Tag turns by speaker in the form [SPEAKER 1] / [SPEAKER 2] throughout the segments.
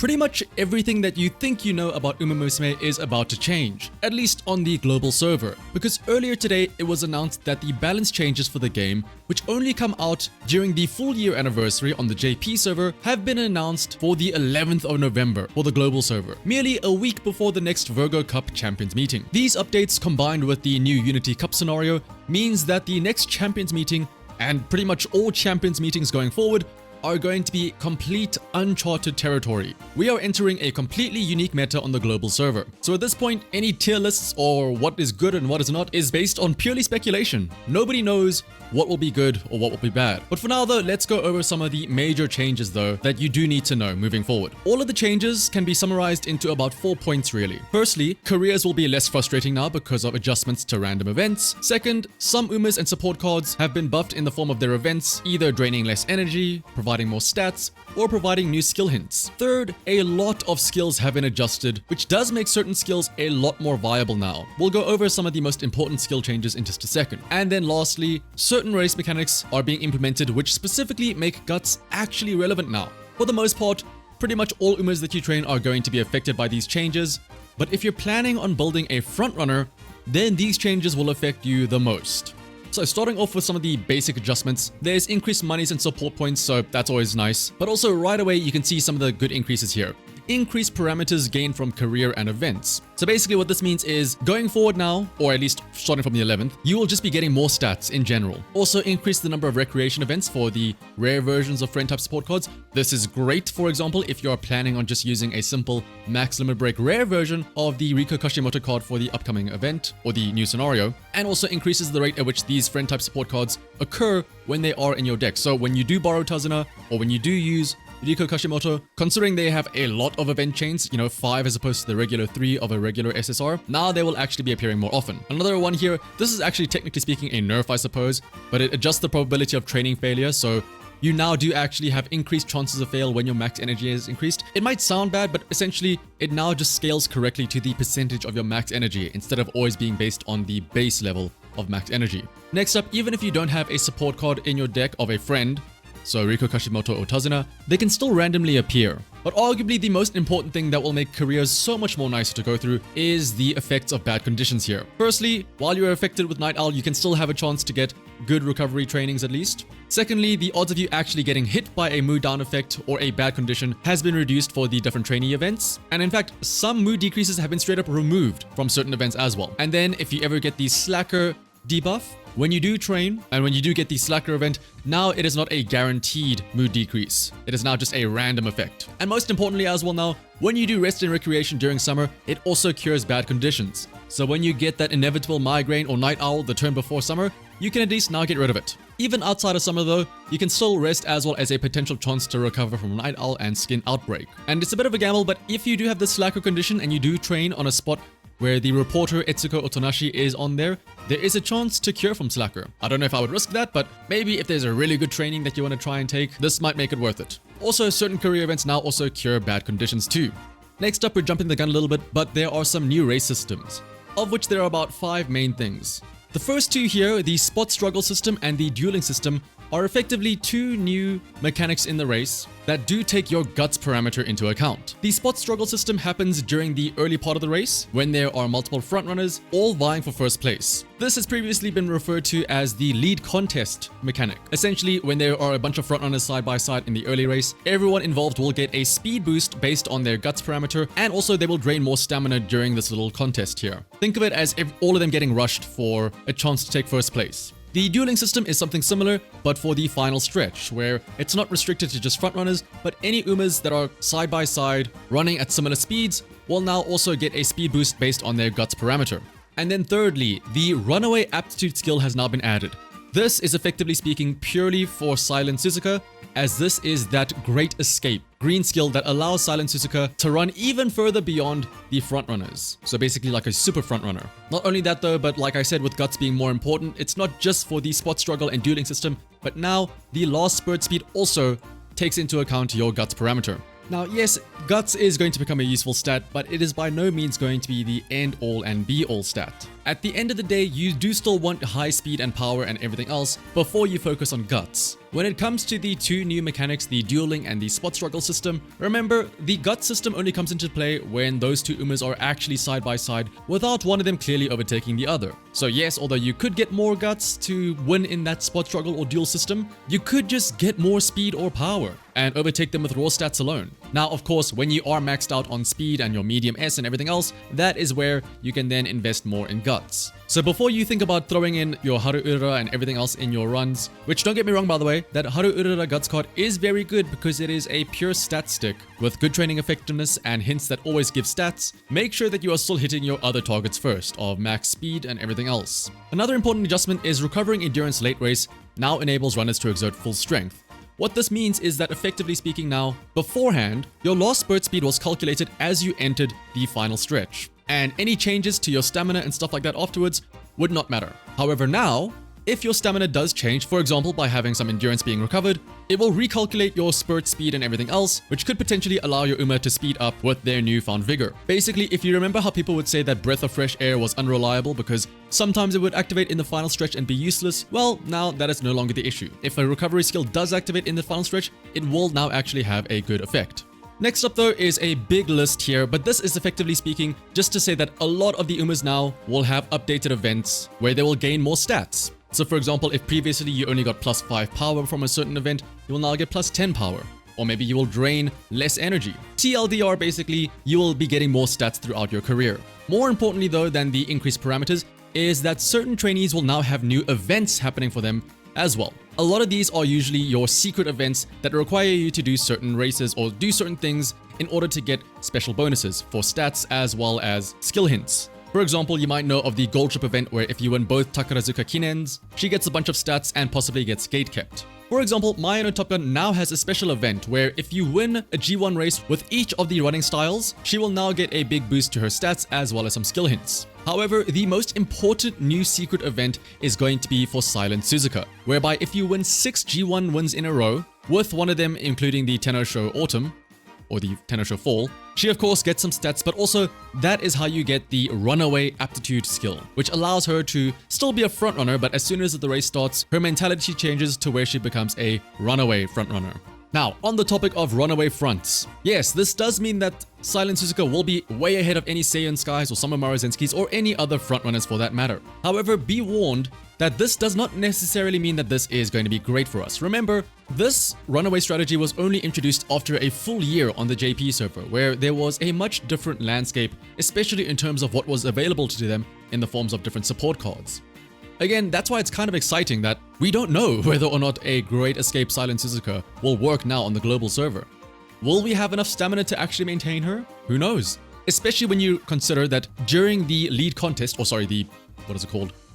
[SPEAKER 1] Pretty much everything that you think you know about Uma Musume is about to change, at least on the global server, because earlier today it was announced that the balance changes for the game, which only come out during the full year anniversary on the JP server, have been announced for the 11th of November for the global server, merely a week before the next Virgo Cup Champions meeting. These updates combined with the new Unity Cup scenario means that the next Champions meeting, and pretty much all Champions meetings going forward, are going to be complete uncharted territory. We are entering a completely unique meta on the global server. So at this point, any tier lists or what is good and what is not is based on purely speculation. Nobody knows what will be good or what will be bad. But for now though, let's go over some of the major changes though that you do need to know moving forward. All of the changes can be summarized into about 4 points really. Firstly, careers will be less frustrating now because of adjustments to random events. Second, some Umas and support cards have been buffed in the form of their events, either draining less energy, providing more stats, or providing new skill hints. Third, a lot of skills have been adjusted, which does make certain skills a lot more viable now. We'll go over some of the most important skill changes in just a second. And then lastly, certain race mechanics are being implemented which specifically make guts actually relevant now. For the most part, pretty much all Umas that you train are going to be affected by these changes, but if you're planning on building a frontrunner, then these changes will affect you the most. So starting off with some of the basic adjustments, there's increased monies and support points, so that's always nice. But also right away, you can see some of the good increases here. Increased parameters gained from career and events. So basically what this means is going forward now, or at least starting from the 11th, you will just be getting more stats in general. Also increase the number of recreation events for the rare versions of friend type support cards. This is great, for example, if you're planning on just using a simple max limit break rare version of the Riko Kashimoto card for the upcoming event or the new scenario, and also increases the rate at which these friend type support cards occur when they are in your deck. So when you do borrow Tazuna, or when you do use Riko Kashimoto, considering they have a lot of event chains, 5 as opposed to the regular 3 of a regular SSR, now they will actually be appearing more often. Another one here, this is actually technically speaking a nerf I suppose, but it adjusts the probability of training failure, so you now do actually have increased chances of fail when your max energy is increased. It might sound bad, but essentially it now just scales correctly to the percentage of your max energy instead of always being based on the base level of max energy. Next up, even if you don't have a support card in your deck of a friend, so Riko Kashimoto or Tazuna, they can still randomly appear. But arguably the most important thing that will make careers so much more nicer to go through is the effects of bad conditions here. Firstly, while you're affected with Night Owl, you can still have a chance to get good recovery trainings at least. Secondly, the odds of you actually getting hit by a mood down effect or a bad condition has been reduced for the different trainee events. And in fact, some mood decreases have been straight up removed from certain events as well. And then if you ever get the slacker debuff, when you do train and when you do get the slacker event, now it is not a guaranteed mood decrease. It is now just a random effect. And most importantly as well now, when you do rest and recreation during summer, it also cures bad conditions. So when you get that inevitable migraine or night owl the turn before summer, you can at least now get rid of it. Even outside of summer though, you can still rest as well as a potential chance to recover from night owl and skin outbreak. And it's a bit of a gamble, but if you do have the slacker condition and you do train on a spot where the reporter Etsuko Otonashi is on there is a chance to cure from slacker. I don't know if I would risk that, but maybe if there's a really good training that you want to try and take, this might make it worth it. Also, certain career events now also cure bad conditions too. Next up, we're jumping the gun a little bit, but there are some new race systems, of which there are about 5 main things. The first 2 here, the spot struggle system and the dueling system, are effectively 2 new mechanics in the race that do take your guts parameter into account. The spot struggle system happens during the early part of the race when there are multiple frontrunners all vying for first place. This has previously been referred to as the lead contest mechanic. Essentially, when there are a bunch of frontrunners side by side in the early race, everyone involved will get a speed boost based on their guts parameter, and also they will drain more stamina during this little contest here. Think of it as if all of them getting rushed for a chance to take first place. The dueling system is something similar, but for the final stretch, where it's not restricted to just frontrunners, but any Umas that are side by side running at similar speeds will now also get a speed boost based on their guts parameter. And then thirdly, the runaway aptitude skill has now been added. This is effectively speaking purely for Silent Suzuka, as this is that great escape green skill that allows Silent Suzuka to run even further beyond the frontrunners. So basically like a super frontrunner. Not only that though, but like I said, with guts being more important, it's not just for the spot struggle and dueling system, but now the last spurt speed also takes into account your guts parameter. Now, yes, guts is going to become a useful stat, but it is by no means going to be the end all and be all stat. at the end of the day, you do still want high speed and power and everything else before you focus on guts. When it comes to the two new mechanics, the dueling and the spot struggle system, remember, the gut system only comes into play when those two Umas are actually side by side without one of them clearly overtaking the other. So yes, although you could get more guts to win in that spot struggle or duel system, you could just get more speed or power and overtake them with raw stats alone. Now, of course, when you are maxed out on speed and your medium S and everything else, that is where you can then invest more in guts. So before you think about throwing in your Haruura and everything else in your runs, which don't get me wrong by the way, that Haruura Guts card is very good because it is a pure stat stick with good training effectiveness and hints that always give stats, make sure that you are still hitting your other targets first of max speed and everything else. Another important adjustment is recovering endurance late race now enables runners to exert full strength. What this means is that effectively speaking now, beforehand, your lost spurt speed was calculated as you entered the final stretch, and any changes to your stamina and stuff like that afterwards would not matter. However now, if your stamina does change, for example by having some endurance being recovered, it will recalculate your spurt speed and everything else, which could potentially allow your Uma to speed up with their newfound vigor. Basically, if you remember how people would say that breath of fresh air was unreliable because sometimes it would activate in the final stretch and be useless, well, now that is no longer the issue. If a recovery skill does activate in the final stretch, it will now actually have a good effect. Next up though is a big list here, but this is effectively speaking just to say that a lot of the Umas now will have updated events where they will gain more stats. So for example, if previously you only got plus 5 power from a certain event, you will now get plus 10 power. Or maybe you will drain less energy. TLDR, basically, you will be getting more stats throughout your career. More importantly though than the increased parameters is that certain trainees will now have new events happening for them as well. A lot of these are usually your secret events that require you to do certain races or do certain things in order to get special bonuses for stats as well as skill hints. For example, you might know of the Gold Trip event where if you win both Takarazuka Kinens, she gets a bunch of stats and possibly gets gate kept. For example, Maya no Top Gun now has a special event where if you win a G1 race with each of the running styles, she will now get a big boost to her stats as well as some skill hints. However, the most important new secret event is going to be for Silent Suzuka, whereby if you win 6 G1 wins in a row, with one of them including the Tenno Show Autumn, or the Tenno Show Fall, she of course gets some stats, but also that is how you get the runaway aptitude skill, which allows her to still be a frontrunner, but as soon as the race starts, her mentality changes to where she becomes a runaway frontrunner. Now, on the topic of runaway fronts, yes, this does mean that Silent Suzuka will be way ahead of any Seiyan Skies or Summer Zenskis or any other frontrunners for that matter. However, be warned that this does not necessarily mean that this is going to be great for us. Remember, this runaway strategy was only introduced after a full year on the JP server, where there was a much different landscape, especially in terms of what was available to them in the forms of different support cards. Again, that's why it's kind of exciting that we don't know whether or not a Great Escape Silent Suzuka will work now on the global server. Will we have enough stamina to actually maintain her? Who knows? Especially when you consider that during the lead contest, or sorry, the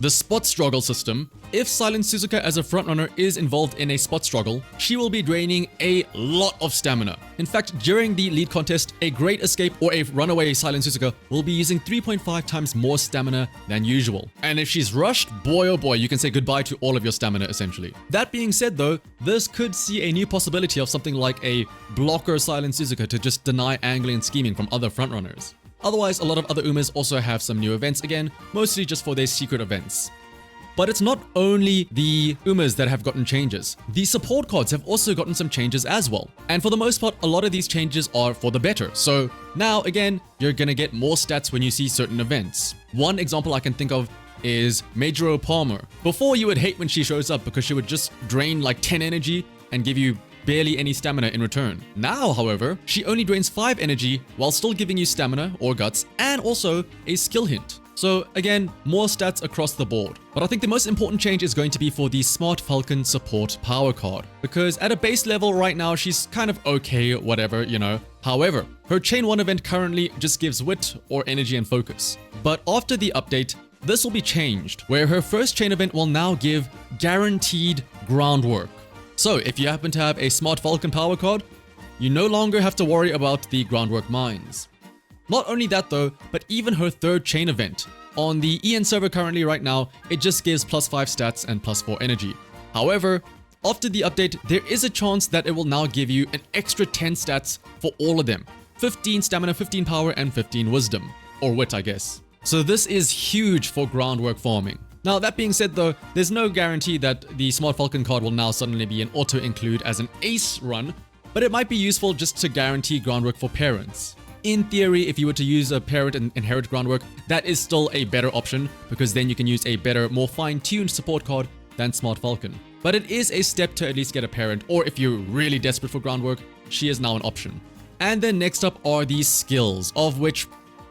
[SPEAKER 1] spot struggle system, if Silent Suzuka as a frontrunner is involved in a spot struggle, she will be draining a lot of stamina. In fact, during the lead contest, a Great Escape or a runaway Silent Suzuka will be using 3.5 times more stamina than usual. And if she's rushed, boy oh boy, you can say goodbye to all of your stamina essentially. That being said though, this could see a new possibility of something like a blocker Silent Suzuka to just deny angling and scheming from other frontrunners. Otherwise, a lot of other Umas also have some new events again, mostly just for their secret events. But it's not only the Umas that have gotten changes. The support cards have also gotten some changes as well. And for the most part, a lot of these changes are for the better. So now, again, you're gonna get more stats when you see certain events. One example I can think of is Majoro Palmer. Before, you would hate when she shows up because she would just drain like 10 energy and give you barely any stamina in return. Now, however, she only drains 5 energy while still giving you stamina or guts and also a skill hint. So again, more stats across the board. But I think the most important change is going to be for the Smart Falcon support power card, because at a base level right now, she's kind of okay, whatever, you know. However, her Chain 1 event currently just gives wit or energy and focus. But after the update, this will be changed, where her first chain event will now give guaranteed groundwork. So if you happen to have a Smart Falcon power card, you no longer have to worry about the groundwork mines. Not only that though, but even her third chain event. On the EN server currently right now, it just gives plus 5 stats and plus 4 energy. However, after the update, there is a chance that it will now give you an extra 10 stats for all of them. 15 stamina, 15 power, and 15 wisdom. Or wit, I guess. So this is huge for groundwork farming. Now that being said though, there's no guarantee that the Smart Falcon card will now suddenly be an auto-include as an ace run, but it might be useful just to guarantee groundwork for parents. In theory, if you were to use a parent and inherit groundwork, that is still a better option because then you can use a better, more fine-tuned support card than Smart Falcon. But it is a step to at least get a parent, or if you're really desperate for groundwork, she is now an option. And then next up are these skills, of which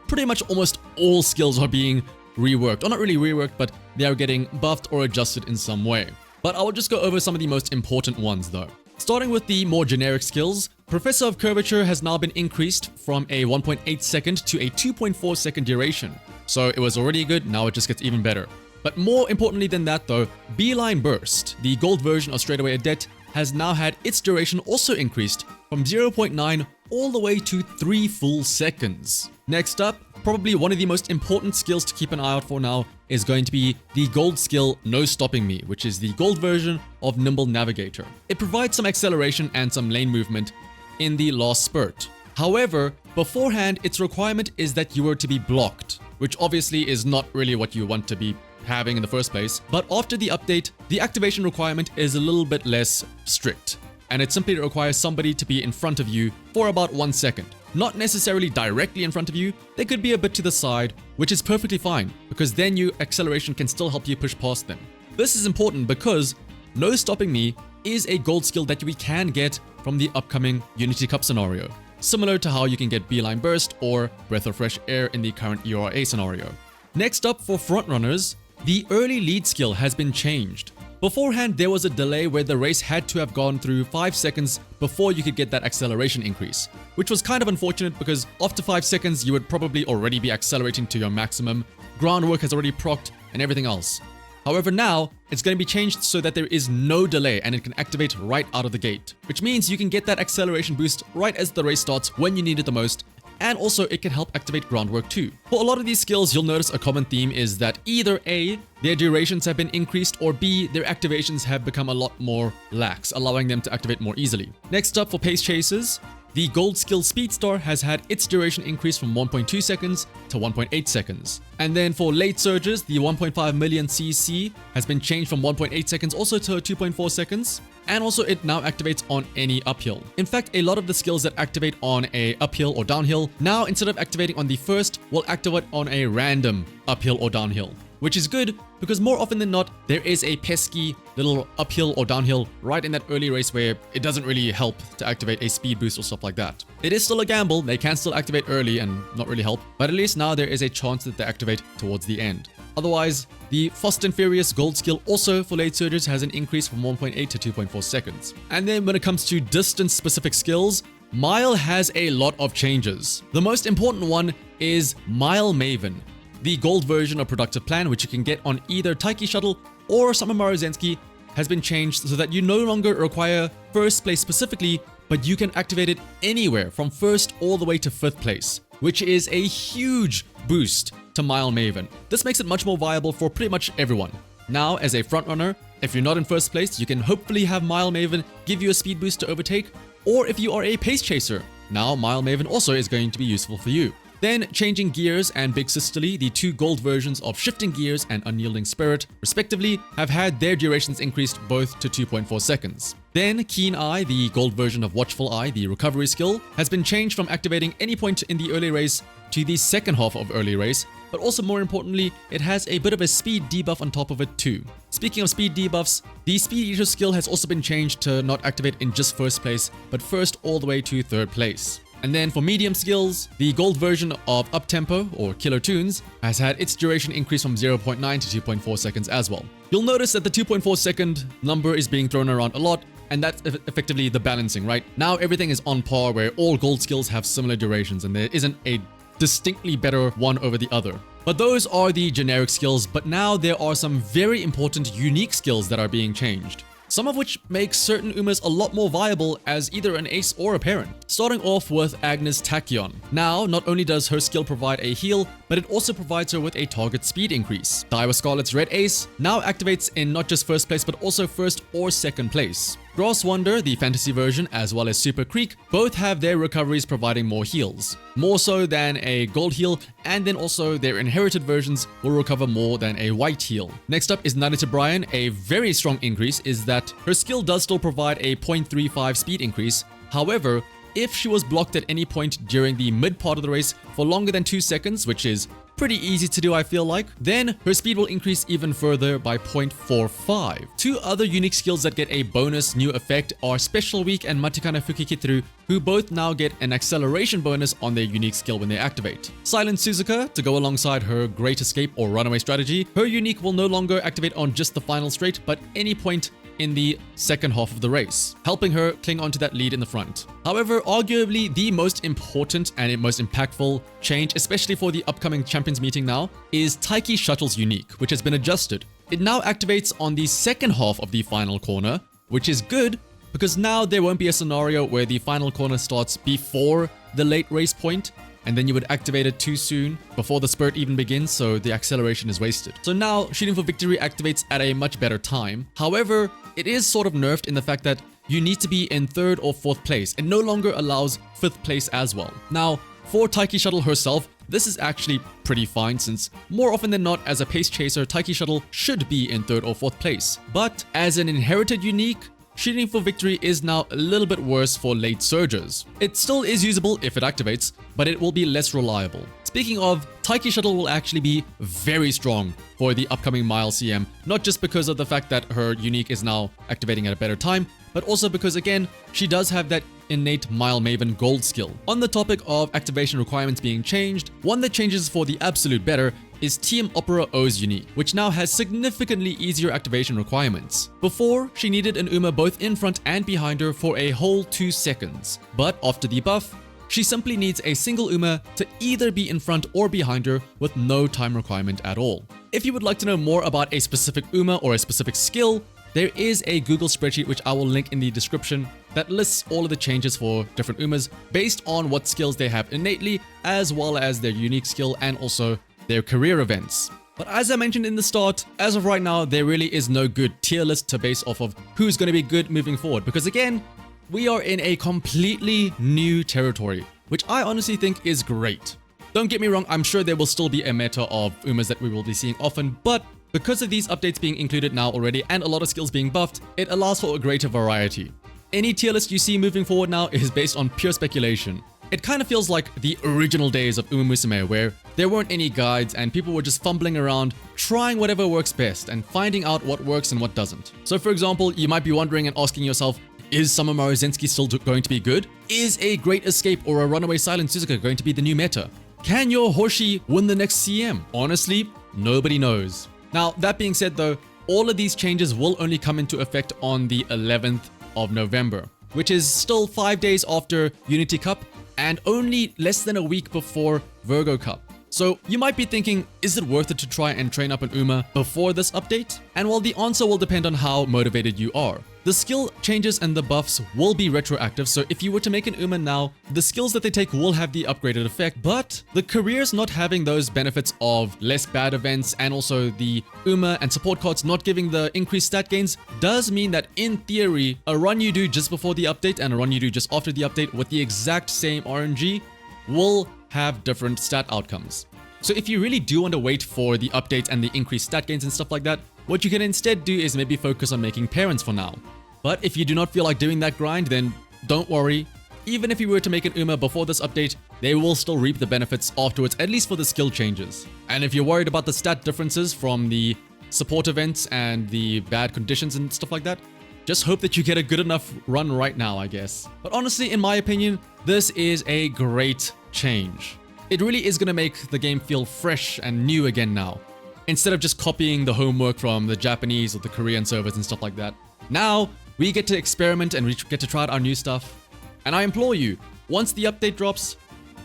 [SPEAKER 1] pretty much almost all skills are being reworked. Or not really reworked, but they are getting buffed or adjusted in some way. But I will just go over some of the most important ones though. Starting with the more generic skills, Professor of Curvature has now been increased from a 1.8 second to a 2.4 second duration. So it was already good, now it just gets even better. But more importantly than that though, Beeline Burst, the gold version of Straightaway Adept, has now had its duration also increased from 0.9 all the way to 3 full seconds. Next up, probably one of the most important skills to keep an eye out for now is going to be the gold skill No Stopping Me, which is the gold version of Nimble Navigator. It provides some acceleration and some lane movement in the last spurt. However, beforehand, its requirement is that you were to be blocked, which obviously is not really what you want to be having in the first place. But after the update, the activation requirement is a little bit less strict, and it simply requires somebody to be in front of you for about 1 second. Not necessarily directly in front of you, they could be a bit to the side, which is perfectly fine, because then your acceleration can still help you push past them. This is important because No Stopping Me is a gold skill that we can get from the upcoming Unity Cup scenario, similar to how you can get Beeline Burst or Breath of Fresh Air in the current URA scenario. Next up for frontrunners, the early lead skill has been changed. Beforehand, there was a delay where the race had to have gone through 5 seconds before you could get that acceleration increase, which was kind of unfortunate because after 5 seconds, you would probably already be accelerating to your maximum, groundwork has already procced, and everything else. However, now, it's going to be changed so that there is no delay and it can activate right out of the gate, which means you can get that acceleration boost right as the race starts when you need it the most, and also it can help activate groundwork too. For a lot of these skills, you'll notice a common theme is that either A, their durations have been increased, or B, their activations have become a lot more lax, allowing them to activate more easily. Next up for pace chasers, the gold skill Speedstar has had its duration increase from 1.2 seconds to 1.8 seconds. And then for late surges, the 1.5 million CC has been changed from 1.8 seconds also to 2.4 seconds. And also it now activates on any uphill. In fact, a lot of the skills that activate on a uphill or downhill, now instead of activating on the first, will activate on a random uphill or downhill. Which is good because more often than not, there is a pesky little uphill or downhill right in that early race where it doesn't really help to activate a speed boost or stuff like that. It is still a gamble, they can still activate early and not really help, but at least now there is a chance that they activate towards the end. Otherwise, the Fast and Furious gold skill also for late surges has an increase from 1.8 to 2.4 seconds. And then when it comes to distance specific skills, Mile has a lot of changes. The most important one is Mile Maven, the gold version of Productive Plan, which you can get on either Taiki Shuttle or Summer Marozensky, has been changed so that you no longer require first place specifically, but you can activate it anywhere from first all the way to 5th place, which is a huge boost to Mile Maven. This makes it much more viable for pretty much everyone. Now, as a frontrunner, if you're not in first place, you can hopefully have Mile Maven give you a speed boost to overtake, or if you are a pace chaser, now Mile Maven also is going to be useful for you. Then, Changing Gears and Big Sisterly, the two gold versions of Shifting Gears and Unyielding Spirit, respectively, have had their durations increased both to 2.4 seconds. Then, Keen Eye, the gold version of Watchful Eye, the recovery skill, has been changed from activating any point in the early race to the second half of early race, but also more importantly, it has a bit of a speed debuff on top of it too. Speaking of speed debuffs, the Speed Eater skill has also been changed to not activate in just first place, but first all the way to 3rd place. And then for medium skills, the gold version of Uptempo, or Killer Tunes, has had its duration increase from 0.9 to 2.4 seconds as well. You'll notice that the 2.4 second number is being thrown around a lot, and that's effectively the balancing, right? Now everything is on par where all gold skills have similar durations and there isn't a distinctly better one over the other. But those are the generic skills, but now there are some very important unique skills that are being changed. Some of which make certain Umas a lot more viable as either an ace or a parent. Starting off with Agnes Tachyon. Now, not only does her skill provide a heal, but it also provides her with a target speed increase. Daiwa Scarlet's Red Ace now activates in not just first place, but also first or second place. Grass Wonder, the fantasy version, as well as Super Creek, both have their recoveries providing more heals. More so than a gold heal, and then also their inherited versions will recover more than a white heal. Next up is Narita Brian. A very strong increase is that her skill does still provide a 0.35 speed increase. However, if she was blocked at any point during the mid part of the race for longer than 2 seconds, which is pretty easy to do I feel like, then her speed will increase even further by 0.45. Two other unique skills that get a bonus new effect are Special Week and Matikana Fukikitru, who both now get an acceleration bonus on their unique skill when they activate. Silent Suzuka, to go alongside her Great Escape or Runaway strategy, her unique will no longer activate on just the final straight, but any point in the second half of the race, helping her cling onto that lead in the front. However, arguably the most important and most impactful change, especially for the upcoming Champions meeting now, is Taiki Shuttle's unique, which has been adjusted. It now activates on the second half of the final corner, which is good because now there won't be a scenario where the final corner starts before the late race point, and then you would activate it too soon before the spurt even begins, so the acceleration is wasted. So now Shooting for Victory activates at a much better time. However, it is sort of nerfed in the fact that you need to be in 3rd or 4th place. It no longer allows 5th place as well. Now, for Taiki Shuttle herself, this is actually pretty fine since more often than not as a pace chaser, Taiki Shuttle should be in 3rd or 4th place. But as an inherited unique, Shooting for Victory is now a little bit worse for late surgers. It still is usable if it activates, but it will be less reliable. Speaking of, Taiki Shuttle will actually be very strong for the upcoming Mile CM, not just because of the fact that her unique is now activating at a better time, but also because, again, she does have that innate Mile Maven gold skill. On the topic of activation requirements being changed, one that changes for the absolute better is Team Opera O's unique, which now has significantly easier activation requirements. Before, she needed an Uma both in front and behind her for a whole 2 seconds, but after the buff, she simply needs a single Uma to either be in front or behind her with no time requirement at all. If you would like to know more about a specific Uma or a specific skill, there is a Google spreadsheet which I will link in the description that lists all of the changes for different Umas based on what skills they have innately, as well as their unique skill and also their career events. But as I mentioned in the start, as of right now, there really is no good tier list to base off of who's going to be good moving forward. Because again, we are in a completely new territory, which I honestly think is great. Don't get me wrong, I'm sure there will still be a meta of Umas that we will be seeing often, but because of these updates being included now already and a lot of skills being buffed, it allows for a greater variety. Any tier list you see moving forward now is based on pure speculation. It kind of feels like the original days of Uma Musume, where there weren't any guides and people were just fumbling around, trying whatever works best and finding out what works and what doesn't. So for example, you might be wondering and asking yourself, is Summer Marozensky still going to be good? Is a Great Escape or a Runaway Silent Suzuka going to be the new meta? Can your Hoshi win the next CM? Honestly, nobody knows. Now, that being said though, all of these changes will only come into effect on the 11th of November, which is still 5 days after Unity Cup and only less than a week before Virgo Cup. So you might be thinking, is it worth it to try and train up an Uma before this update? And well, the answer will depend on how motivated you are. The skill changes and the buffs will be retroactive, so if you were to make an Uma now, the skills that they take will have the upgraded effect, but the careers not having those benefits of less bad events and also the Uma and support cards not giving the increased stat gains does mean that in theory, a run you do just before the update and a run you do just after the update with the exact same RNG will have different stat outcomes. So if you really do want to wait for the update and the increased stat gains and stuff like that, what you can instead do is maybe focus on making parents for now. But if you do not feel like doing that grind, then don't worry. Even if you were to make an Uma before this update, they will still reap the benefits afterwards, at least for the skill changes. And if you're worried about the stat differences from the support events and the bad conditions and stuff like that, just hope that you get a good enough run right now, I guess. But honestly, in my opinion, this is a great change. It really is going to make the game feel fresh and new again now, instead of just copying the homework from the Japanese or the Korean servers and stuff like that. Now, we get to experiment and we get to try out our new stuff. And I implore you, once the update drops,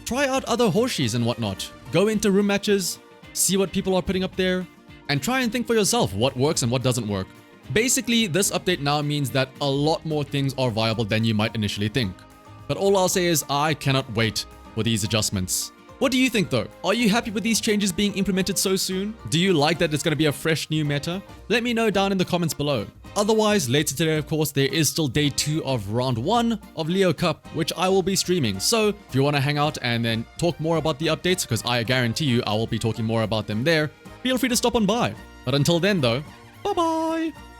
[SPEAKER 1] try out other Hoshis and whatnot. Go into room matches, see what people are putting up there, and try and think for yourself what works and what doesn't work. Basically, this update now means that a lot more things are viable than you might initially think. But all I'll say is I cannot wait for these adjustments. What do you think though? Are you happy with these changes being implemented so soon? Do you like that it's going to be a fresh new meta? Let me know down in the comments below. Otherwise, later today, of course, there is still day 2 of round 1 of Virgo Cup, which I will be streaming. So if you want to hang out and then talk more about the updates, because I guarantee you I will be talking more about them there, feel free to stop on by. But until then though, bye bye!